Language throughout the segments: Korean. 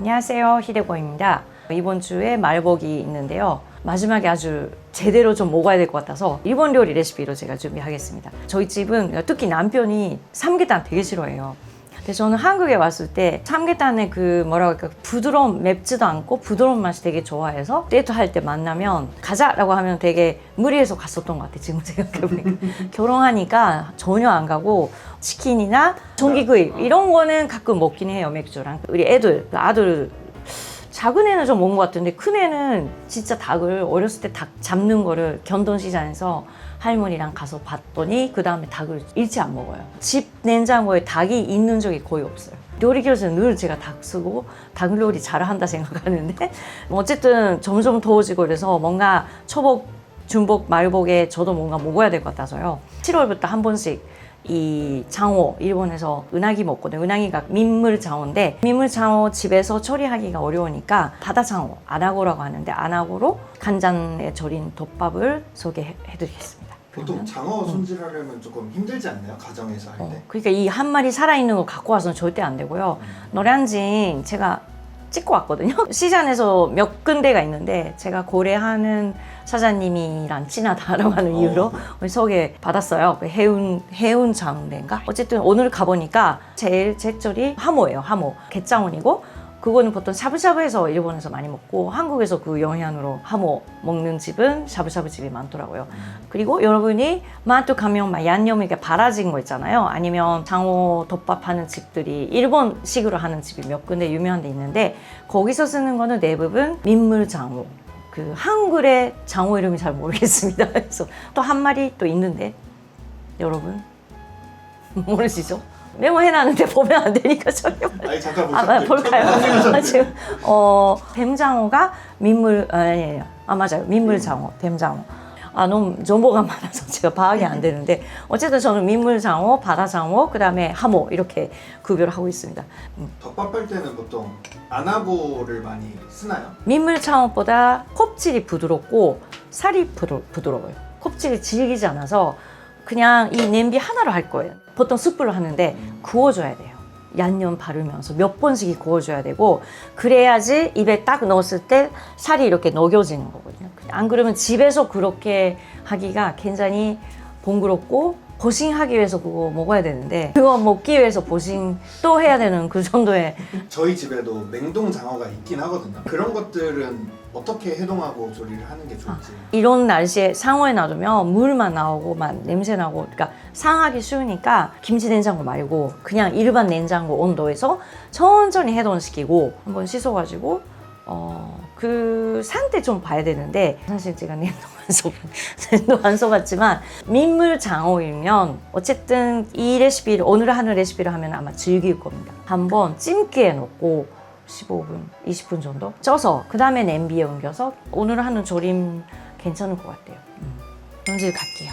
안녕하세요, 히데고입니다. 이번 주에 말복이 있는데요. 마지막에 아주 제대로 좀 먹어야 될 것 같아서 일본 요리 레시피로 제가 준비하겠습니다. 저희 집은 특히 남편이 삼계탕 되게 싫어해요. 근데 저는 한국에 왔을 때 삼계탕의 그 뭐라고 할까, 부드러운, 맵지도 않고 부드러운 맛이 되게 좋아해서 데이트할 때 만나면 가자라고 하면 되게 무리해서 갔었던 것 같아요. 지금 생각해보니까. 결혼하니까 전혀 안 가고 치킨이나 전기구이 이런 거는 가끔 먹긴 해요. 맥주랑. 우리 애들, 아들 작은 애는 좀 먹은 것 같은데 큰 애는 진짜 닭을 어렸을 때 닭 잡는 거를 견돈시장에서 할머니랑 가서 봤더니 그 다음에 닭을 일체 안 먹어요. 집 냉장고에 닭이 있는 적이 거의 없어요. 요리 교실은 늘 제가 닭 쓰고 닭 요리 잘한다 생각하는데 어쨌든 점점 더워지고 그래서 뭔가 초복, 중복, 말복에 저도 뭔가 먹어야 될 것 같아서요. 7월부터 한 번씩 이 장어, 일본에서 은하기 먹거든요. 은하기가 민물장어인데 민물장어 집에서 처리하기가 어려우니까 바다장어, 아나고라고 하는데 아나고로 간장에 절인 덮밥을 소개해드리겠습니다. 보통 장어 손질하려면 조금 힘들지 않나요? 가정에서 할 때? 그러니까 이 한 마리 살아있는 거 갖고 와서는 절대 안 되고요. 노량진 제가 찍고 왔거든요. 시장에서 몇 군데가 있는데 제가 고려하는 사장님이랑 친하다라고 하는 이유로 소개 받았어요. 해운 장대인가? 어쨌든 오늘 가보니까 제일 제철이 하모예요. 하모. 갯장어이고 그거는 보통 샤브샤브에서 일본에서 많이 먹고 한국에서 그 영향으로 하모 먹는 집은 샤브샤브 집이 많더라고요. 그리고 여러분이 마트 가면 막 양념이 이렇게 발라진 거 있잖아요. 아니면 장어 덮밥 하는 집들이 일본식으로 하는 집이 몇 군데 유명한 데 있는데 거기서 쓰는 거는 대부분 민물장어. 그 한글의 장어 이름이 잘 모르겠습니다. 그래서 또 한 마리 또 있는데 여러분 모르시죠? 메모해놨는데 보면 안 되니까 저기 아니 잠깐 볼까요? 지금 뱀장어가 민물 아니에요. 맞아요. 민물장어, 뱀장어. 너무 정보가 많아서 제가 파악이 안 되는데 어쨌든 저는 민물장어, 바다장어, 그 다음에 하모 이렇게 구별을 하고 있습니다. 덮밥 할 때는 보통 아나고를 많이 쓰나요? 민물장어보다 껍질이 부드럽고 살이 부드러워요. 껍질이 질기지 않아서 그냥 이 냄비 하나로 할 거예요. 보통 숯불로 하는데 구워줘야 돼요. 양념 바르면서 몇 번씩 구워줘야 되고 그래야지 입에 딱 넣었을 때 살이 이렇게 녹여지는 거거든요. 안 그러면 집에서 그렇게 하기가 굉장히 번거롭고 보싱하기 위해서 그거 먹어야 되는데 그거 먹기 위해서 보싱 또 해야 되는 그 정도의 저희 집에도 냉동 장어가 있긴 하거든요. 그런 것들은 어떻게 해동하고 조리를 하는 게 좋을지. 이런 날씨에 상온에 놔두면 물만 나오고 막 냄새 나고 그러니까 상하기 쉬우니까 김치 냉장고 말고 그냥 일반 냉장고 온도에서 천천히 해동시키고 한번 씻어가지고 그 상태 좀 봐야 되는데 사실 제가 냉동 안 써봤지만 민물장어이면 어쨌든 이 레시피를 오늘 하는 레시피를 하면 아마 즐길 겁니다. 한번 찜기에 넣고 15분, 20분 정도 쪄서 그 다음에 냄비에 옮겨서 오늘 하는 조림 괜찮을 것 같아요. 손질 갈게요.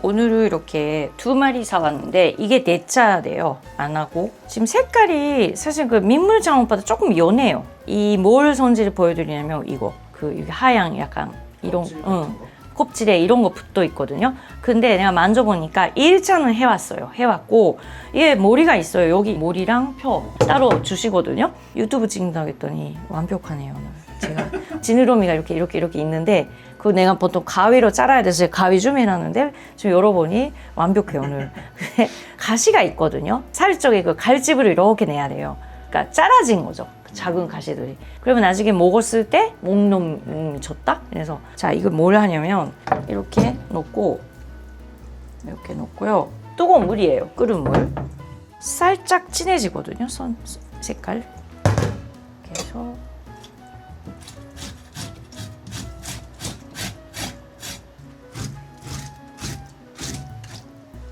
오늘은 이렇게 2마리 사왔는데 이게 대짜돼요. 안 하고 지금 색깔이 사실 그 민물장어보다 조금 연해요. 이 뭘 손질 보여드리냐면 이거 이게 하얀 약간 이런 껍질에 이런 거 붙어 있거든요. 근데 내가 만져보니까 1차는 해왔고 얘 머리가 있어요. 여기 머리랑 표 따로 주시거든요. 유튜브 찍는다고 했더니 완벽하네요. 오늘 제가 지느러미가 이렇게 있는데 그 내가 보통 가위로 잘라야 돼서 가위 좀 해놨는데 지금 열어보니 완벽해요. 오늘 가시가 있거든요. 살 쪽에 그 갈집을 이렇게 내야 돼요. 그러니까 잘라진 거죠. 작은 가시들이. 그러면 나중에 먹었을 때 목놈 줬다? 그래서 자, 이걸 뭘 하냐면 이렇게 넣고요. 뜨거운 물이에요. 끓은 물. 살짝 진해지거든요. 색깔. 이렇게 해서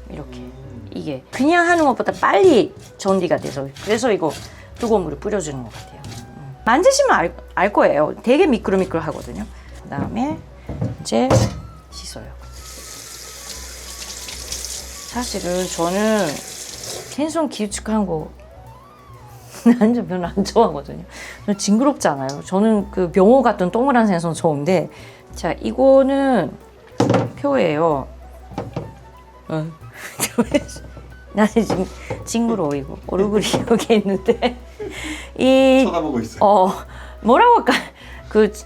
이렇게. 이게 그냥 하는 것보다 빨리 전디가 돼서 그래서 이거 뜨거운 물을 뿌려주는 것 같아요. 만지시면 알 거예요. 되게 미끌미끌하거든요. 그 다음에 이제 씻어요. 사실은 저는 생선 길쭉한 거 완전 별로 안 좋아하거든요. 저는 징그럽지 않아요. 저는 그 병어 같은 동그란 생선 좋은데 자, 이거는 표예요. 나는 지금 징그러워. 이거 얼굴이 여기 있는데 이 쳐다보고 있어요. 뭐라고 할까?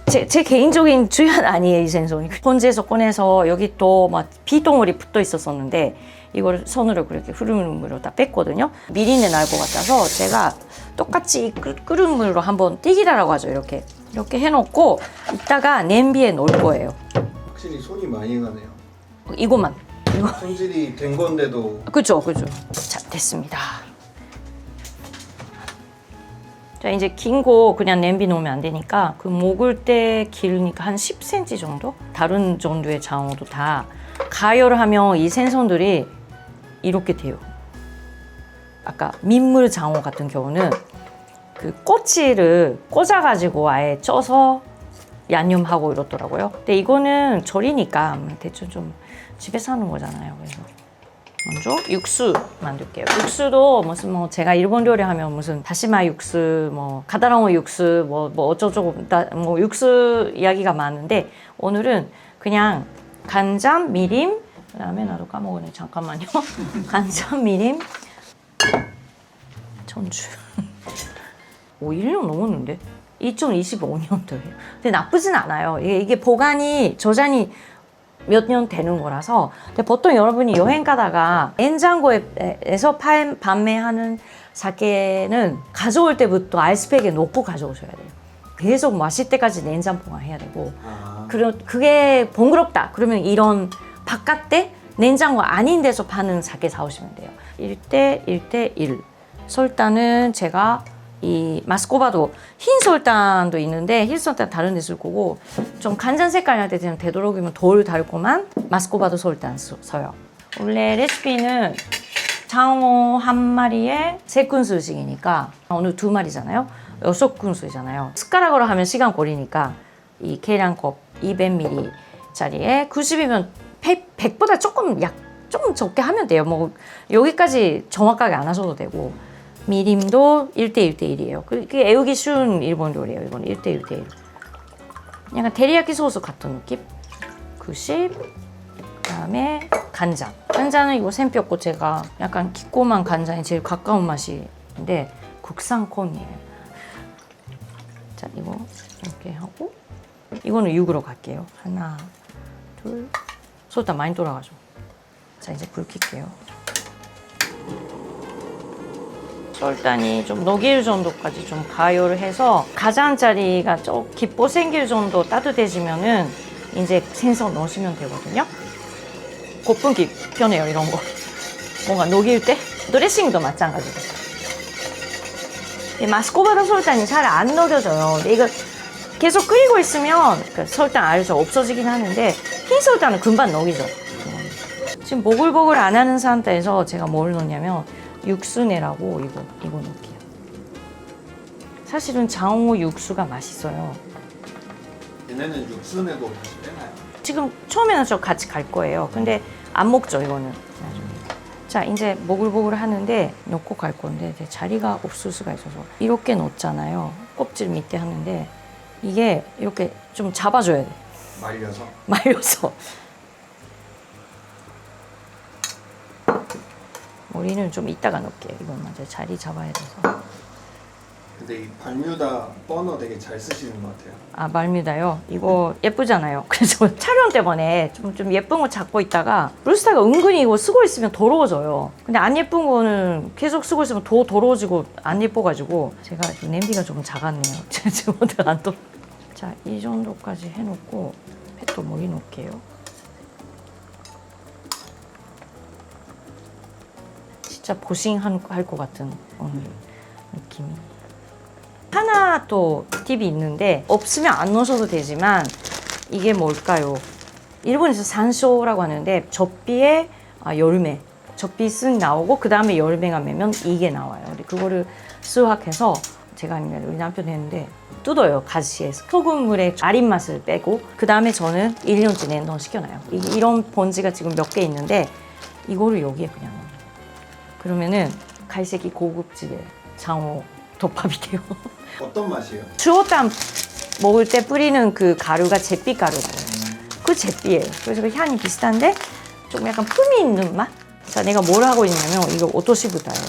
제 개인적인 주연 아니에요, 이 생선이. 본지에서 꺼내서 여기 또 막 비덩어리 붙어 있었었는데 이걸 손으로 그렇게 흐르는 물로 다 뺐거든요. 미린내 날 것 같아서 제가 똑같이 끓은 물로 한번 튀기라라고 하죠. 이렇게 해놓고 이따가 냄비에 넣을 거예요. 확실히 손이 많이 가네요. 이것만. 이거. 손질이 된 건데도. 그죠. 자, 됐습니다. 자, 이제 긴 거 그냥 냄비 넣으면 안 되니까 그 먹을 때 길으니까 한 10cm 정도? 다른 정도의 장어도 다 가열을 하면 이 생선들이 이렇게 돼요. 아까 민물 장어 같은 경우는 그 꼬치를 꽂아가지고 아예 쪄서 양념하고 이렇더라고요. 근데 이거는 절이니까 대충 좀 집에서 하는 거잖아요. 그래서 먼저 육수 만들게요. 육수도 무슨 뭐 제가 일본 요리 하면 무슨 다시마 육수, 뭐 가다랑어 육수, 뭐 어쩌고저쩌고 뭐 육수 이야기가 많은데 오늘은 그냥 간장, 미림, 그다음에 나도 까먹었네. 잠깐만요. 간장, 미림, 전주. 1년 넘었는데? 2025년도예요. 근데 나쁘진 않아요. 이게 보관이 저장이 몇 년 되는 거라서. 근데 보통 여러분이 여행 가다가 냉장고에서 판매하는 사케는 가져올 때부터 아이스팩에 넣고 가져오셔야 돼요. 계속 마실 때까지 냉장 보관해야 되고. 그게 번거롭다. 그러면 이런 바깥에 냉장고 아닌 데서 파는 사케 사오시면 돼요. 1대1. 설탕은 제가 이 마스코바도 흰 설탕도 있는데 흰 설탕 다른 데 쓸 거고 좀 간장 색깔 날 때 되도록이면 덜 달고만 마스코바도 설탕 써요. 원래 레시피는 장어 한 마리에 3큰술씩이니까 오늘 2마리잖아요. 6큰술이잖아요. 숟가락으로 하면 시간 걸리니까 이 계량컵 200ml짜리에 90이면 100보다 조금 적게 하면 돼요. 뭐 여기까지 정확하게 안 하셔도 되고. 미림도 1대1이에요. 그게 애우기 쉬운 일본 요리예요. 이건 1대1. 약간 데리야끼 소스 같은 느낌? 90. 그다음에 간장. 간장은 이거 샘뼈고 제가 약간 기꼬만 간장이 제일 가까운 맛인데 국산 콘이에요. 자, 이거 이렇게 하고 이거는 6으로 갈게요. 하나, 둘. 설탕 많이 돌아가죠. 자, 이제 불 켤게요. 설탕이 좀 녹일 정도까지 좀 가열을 해서 가장자리가 좀 깊어 생길 정도 따뜻해지면은 이제 생선 넣으시면 되거든요. 곱분기 편해요, 이런 거. 뭔가 녹일 때 드레싱도 마찬가지고. 마스코바도 설탕이 잘 안 녹여져요. 근데 이거 계속 끓이고 있으면 그 설탕 알죠? 없어지긴 하는데 흰 설탕은 금방 녹이죠. 지금 보글보글 안 하는 상태에서 제가 뭘 넣냐면 육수내라고 이거 넣을게요. 사실은 장어 육수가 맛있어요. 얘네는 육수내도 다시 빼나요? 지금 처음에는 저 같이 갈 거예요. 근데 안 먹죠, 이거는. 나중에. 자, 이제 보글보글 하는데 넣고 갈 건데 자리가 없을 수가 있어서 이렇게 넣잖아요. 껍질 밑에 하는데 이게 이렇게 좀 잡아줘야 돼. 말려서. 우리는 좀 이따가 넣을게요. 이건 먼저 자리 잡아야 돼서. 근데 이 발뮤다 버너 되게 잘 쓰시는 것 같아요. 아, 말미다요? 이거 예쁘잖아요. 그래서 촬영 때문에 좀 예쁜 거 잡고 있다가 브루스타가 은근히 이거 쓰고 있으면 더러워져요. 근데 안 예쁜 거는 계속 쓰고 있으면 더 더러워지고 안 예뻐가지고 제가 냄비가 좀 작았네요. 지금 오늘 안 또. 자, 이 정도까지 해놓고 펫도 머리 놓을게요. 진짜 보싱할 것 같은 오늘 느낌이. 하나 또 팁이 있는데 없으면 안 넣으셔도 되지만 이게 뭘까요? 일본에서 산쇼라고 하는데 접비에 열매, 접비 쓱 나오고 그 다음에 열매가 매면 이게 나와요. 그거를 수확해서 제가 아니면 우리 남편이 했는데 뜯어요. 가시에서 소금물에 아린 맛을 빼고 그 다음에 저는 1년째 냉동시켜놔요. 이런 번지가 지금 몇 개 있는데 이거를 여기에 그냥 넣어요. 그러면은 갈색이 고급지게 장어 덮밥이 돼요. 어떤 맛이에요? 주어탕 먹을 때 뿌리는 그 가루가 잿빛 가루고 그 잿빛이에요. 그래서 그 향이 비슷한데 좀 약간 품이 있는 맛? 자, 내가 뭘 하고 있냐면 이거 오토시부다예요.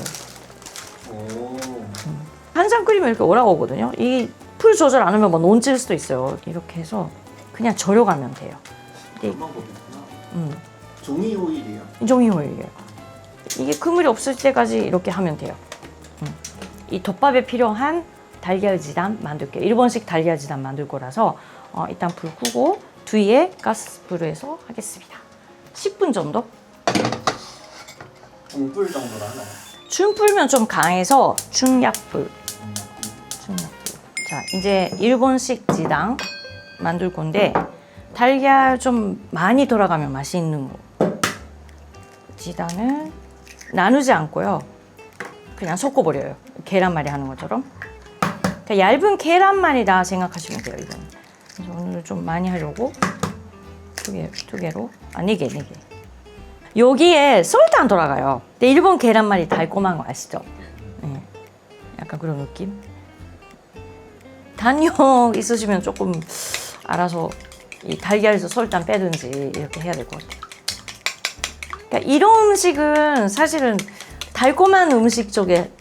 한참 끓이면 이렇게 올라오거든요. 이 풀 조절 안 하면 뭐 논질 수도 있어요. 이렇게 해서 그냥 절여가면 돼요. 네. 그런 방법이구나. 종이 오일이요. 종이 오일이에요. 이게 그물이 없을 때까지 이렇게 하면 돼요. 이 덮밥에 필요한 달걀지단 만들게요. 일본식 달걀지단 만들 거라서 일단 불 끄고 뒤에 가스불을 해서 하겠습니다. 10분 정도? 중불 정도로 하나요? 중불면 좀 강해서 중약불. 자, 이제 일본식 지단 만들 건데 달걀 좀 많이 돌아가면 맛있는 거. 지단을 나누지 않고요. 그냥 섞어버려요. 계란말이 하는 것처럼. 그러니까 얇은 계란말이다 생각하시면 돼요, 이건. 그래서 오늘 좀 많이 하려고 두 개로, 네 개. 여기에 설탕 돌아가요. 근데 일본 계란말이 달콤한 거 아시죠? 네. 약간 그런 느낌? 단역 있으시면 조금 알아서 이 달걀에서 설탕 빼든지 이렇게 해야 될 것 같아요. 그러니까 이런 음식은 사실은 달콤한 음식 쪽에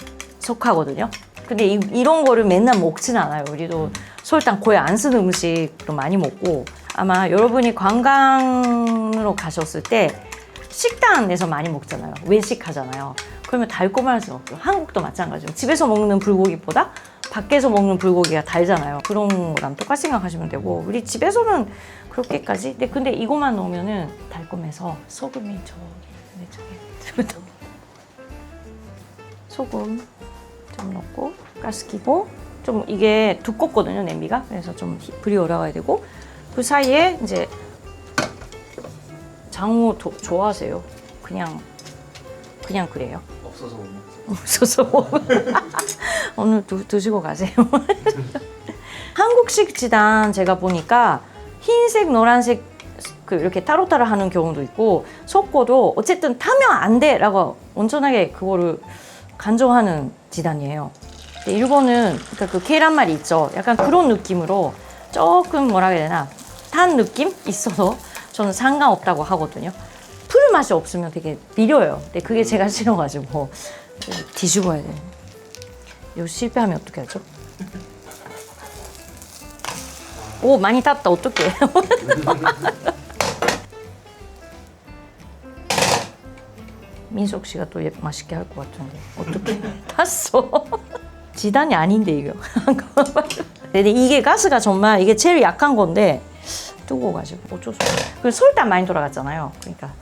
속하거든요. 근데 이런 거를 맨날 먹지는 않아요. 우리도 설탕 거의 안 쓰는 음식도 많이 먹고 아마 여러분이 관광으로 가셨을 때 식당에서 많이 먹잖아요. 외식하잖아요. 그러면 달콤할 수 없죠. 한국도 마찬가지로 집에서 먹는 불고기보다 밖에서 먹는 불고기가 달잖아요. 그런 거랑 똑같이 생각하시면 되고 우리 집에서는 그렇게까지 근데 이것만 넣으면은 달콤해서 소금이 저기 소금 좀 넣고 가스 켜고 좀 이게 두껍거든요 냄비가. 그래서 좀 불이 올라가야 되고 그 사이에 이제 장어 좋아하세요? 그냥 그래요? 없어서 못 먹죠. 없어서 오늘 드시고 가세요. 한국식 지단 제가 보니까 흰색, 노란색 이렇게 따로따로 하는 경우도 있고 섞어도 어쨌든 타면 안 돼라고 온전하게 그거를 간정하는 지단이에요. 근데 일본은 그러니까 그 계란말이 있죠. 약간 그런 느낌으로 조금 뭐라 해야 되나 탄 느낌 있어서 저는 상관없다고 하거든요. 풀 맛이 없으면 되게 비려요. 근데 그게 제가 싫어가지고 뒤집어야 돼요. 이거 실패하면 어떻게 하죠? 오 많이 탔다. 어떡해. 민석 씨가 또 맛있게 할 것 같은데 어떻게 탔어? 지단이 아닌데 이거. 근데 이게 가스가 정말 이게 제일 약한 건데 뜨거워가지고 어쩔 수 없어. 그리고 설탕 많이 돌아갔잖아요. 그러니까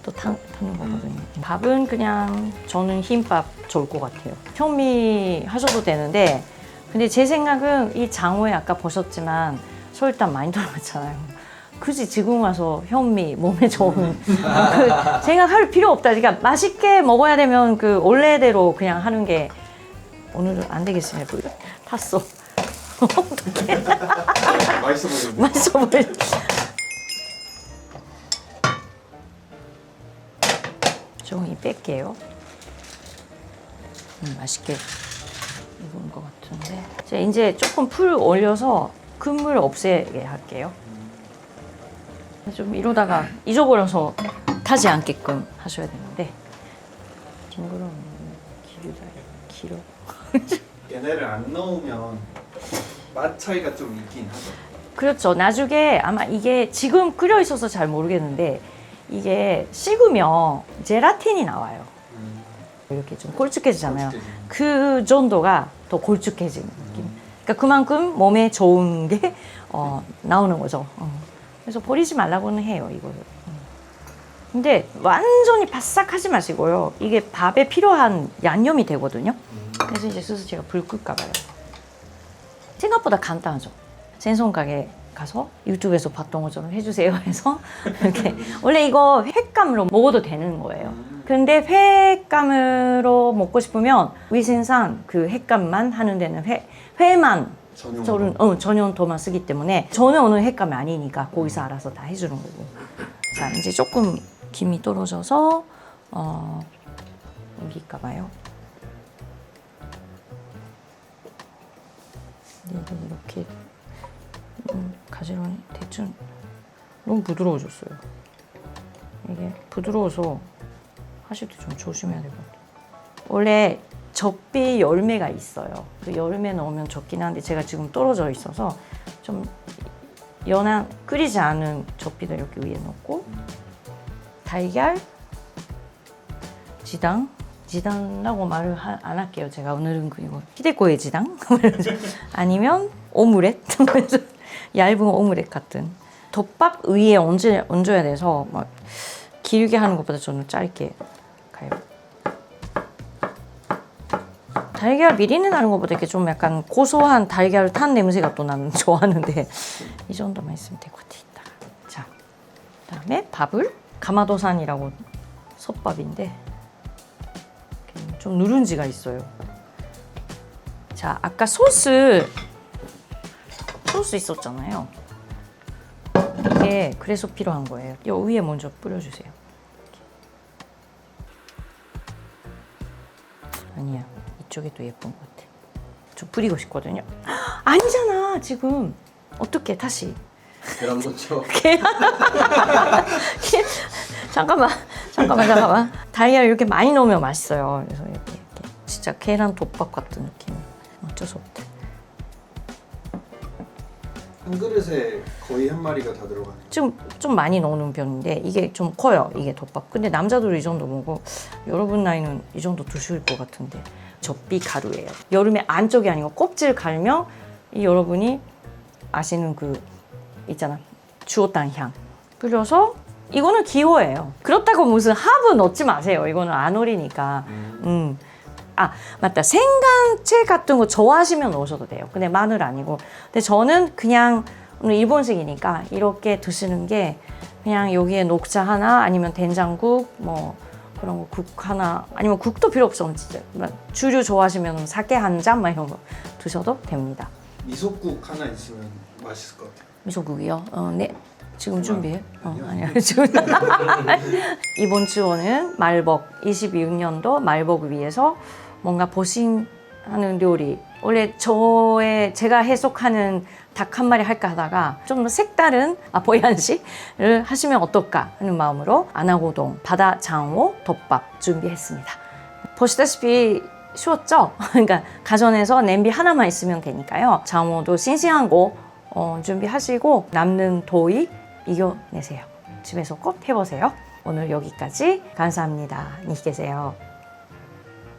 또 타는 거거든요. 밥은 그냥 저는 흰밥 좋을 것 같아요. 현미 하셔도 되는데 근데 제 생각은 이 장어에 아까 보셨지만 설탕 많이 들어갔잖아요. 굳이 지금 와서 현미 몸에 좋은 그 생각할 필요 없다. 그러니까 맛있게 먹어야 되면 그 원래대로 그냥 하는 게 오늘은 안 되겠습니다. 탔어. 어떡해. 맛있어 보이는데. 맛있어 보여. 조금 뺄게요. 맛있게 익은 것 같은데. 제가 이제 조금 풀 올려서 그물 없애게 할게요. 좀 이러다가 잊어버려서 타지 않게끔 하셔야 되는데. 징그러운 길어. 얘네를 안 넣으면 맛 차이가 좀 있긴 하죠. 그렇죠. 나중에 아마 이게 지금 끓여 있어서 잘 모르겠는데 이게 식으면 제라틴이 나와요. 이렇게 좀 걸쭉해지잖아요. 그 정도가 더 걸쭉해지는 느낌. 그러니까 그만큼 몸에 좋은 게 나오는 거죠. 그래서 버리지 말라고는 해요, 이거를. 근데 완전히 바싹하지 마시고요. 이게 밥에 필요한 양념이 되거든요. 그래서 이제 슬슬 제가 불 끌까 봐요. 생각보다 간단하죠. 생선 가게 가서 유튜브에서 봤던 것처럼 해주세요 해서 이렇게 원래 이거 횟감으로 먹어도 되는 거예요. 근데 횟감으로 먹고 싶으면 위생상 그 횟감만 하는 데는 회만 전용도만 쓰기 때문에 저는 오늘 횟감이 아니니까 거기서 알아서 다 해주는 거고. 자 이제 조금 김이 떨어져서 여기일까 봐요. 네, 이렇게 가지런히 대충 너무 부드러워졌어요. 이게 부드러워서 하실 때 좀 조심해야 될 것 같아요. 원래 접비 열매가 있어요. 그 열매 넣으면 좋긴 한데 제가 지금 떨어져 있어서 좀 연한 끓이지 않은 접비도 이렇게 위에 넣고 달걀, 지단이라고 말을 안 할게요. 제가 오늘은 그리고 히데코의 지단 아니면 오믈렛 얇은 오믈렛 같은 덮밥 위에 얹어야 돼서 막 길게 하는 것보다 저는 짧게 가요. 달걀 비린내 나는 것보다 이렇게 좀 약간 고소한 달걀 탄 냄새가 또 나는 좋아하는데 이 정도만 있으면 될 것 같아. 자, 그다음에 밥을 가마도산이라고 솥밥인데 좀 누룽지가 있어요. 자, 아까 소스 있었잖아요. 이게 그래서 필요한 거예요. 이 위에 먼저 뿌려주세요. 아니야, 이쪽이 또 예쁜 것 같아. 좀 뿌리고 싶거든요. 아니잖아, 지금. 어떻게 다시? 계란 넣죠. 잠깐만. 달걀 이렇게 많이 넣으면 맛있어요. 그래서 이렇게 진짜 계란 덮밥 같은 느낌. 어쩔 수 없다. 한 그릇에 거의 한 마리가 다 들어가네. 지금 좀 많이 넣는 편인데 이게 좀 커요. 이게 덮밥. 근데 남자들은 이 정도 먹고 여러분 나이는 이 정도 드실 것 같은데 접비 가루예요. 여름에 안쪽이 아니고 껍질 갈면 이 여러분이 아시는 그 있잖아. 주오탄 향 뿌려서 이거는 기호예요. 그렇다고 무슨 하브 넣지 마세요. 이거는 안 어리니까. 아, 맞다. 생강채 같은 거 좋아하시면 넣으셔도 돼요. 근데 마늘 아니고. 근데 저는 그냥 오늘 일본식이니까 이렇게 드시는 게 그냥 여기에 녹차 하나 아니면 된장국 뭐 그런 거 국 하나 아니면 국도 필요 없어. 진짜 주류 좋아하시면 사케 한 잔 막 이런 거 드셔도 됩니다. 미소국 하나 있으면 맛있을 것 같아요. 미소국이요? 네. 지금 준비해? 아니요. 아니야. 지금. 이번 주어는 말복 22년도 말복 위해서 뭔가 보신하는 요리. 원래 제가 해석하는 닭 한 마리 할까 하다가 좀 더 색다른 보양식을 하시면 어떨까 하는 마음으로 아나고동 바다 장어 덮밥 준비했습니다. 보시다시피 쉬웠죠? 그러니까 가전에서 냄비 하나만 있으면 되니까요. 장어도 싱싱한 거 준비하시고 남는 더위 이겨내세요. 집에서 꼭 해보세요. 오늘 여기까지 감사합니다. 안녕히 계세요.